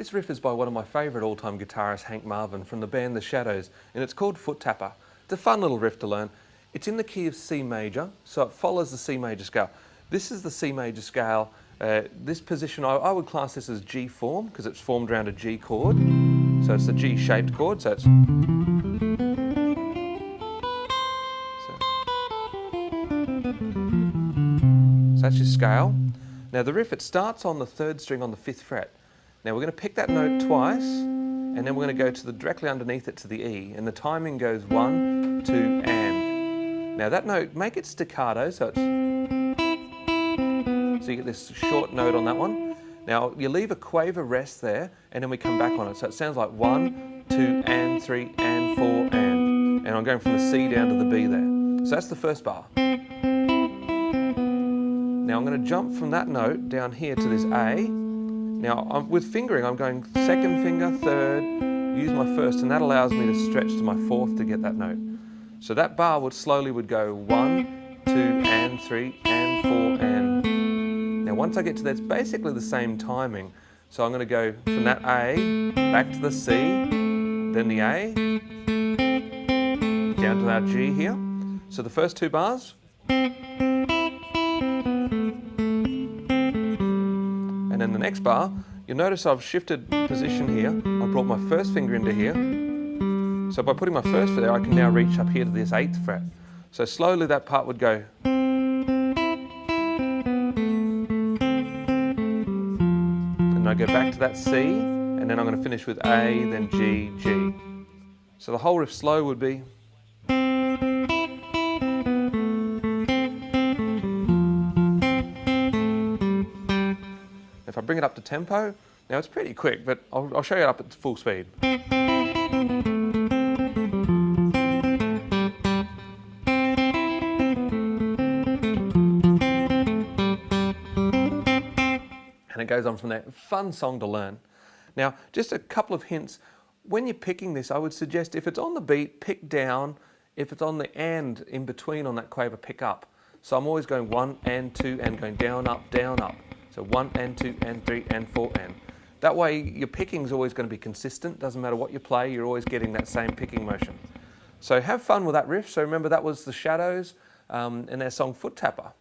This riff is by one of my favourite all-time guitarists, Hank Marvin, from the band The Shadows, and it's called Foot Tapper. It's a fun little riff to learn. It's in the key of C major, so it follows the C major scale. This is the C major scale. This position, I would class this as G form, because it's formed around a G chord. So it's a G-shaped chord, so it's... So that's your scale. Now the riff, it starts on the 3rd string on the 5th fret. Now we're going to pick that note twice, and then we're going to go to directly underneath it to the E, and the timing goes 1, 2, and. Now that note, make it staccato, so you get this short note on that one. Now you leave a quaver rest there, and then we come back on it, so it sounds like 1, 2, and 3, and 4, and I'm going from the C down to the B there. So that's the first bar. Now I'm going to jump from that note down here to this A. Now with fingering, I'm going 2nd finger, 3rd, use my 1st, and that allows me to stretch to my 4th to get that note. So that bar would go 1, 2, and 3, and 4, and. Now once I get to that, it's basically the same timing. So I'm going to go from that A, back to the C, then the A, down to our G here. So the first 2 bars. And then the next bar, you'll notice I've shifted position here. I brought my 1st finger into here. So by putting my 1st there, I can now reach up here to this 8th fret. So slowly that part would go. And I go back to that C, and then I'm going to finish with A, then G, G. So the whole riff slow would be. If I bring it up to tempo, now it's pretty quick, but I'll show you it up at full speed. And it goes on from there. Fun song to learn. Now, just a couple of hints. When you're picking this, I would suggest if it's on the beat, pick down. If it's on the and in between on that quaver, pick up. So I'm always going 1 and 2 and going down, up, down, up. So 1 and 2 and 3 and 4 and. That way your picking is always going to be consistent. Doesn't matter what you play, you're always getting that same picking motion. So have fun with that riff. So remember that was The Shadows and their song Foot Tapper.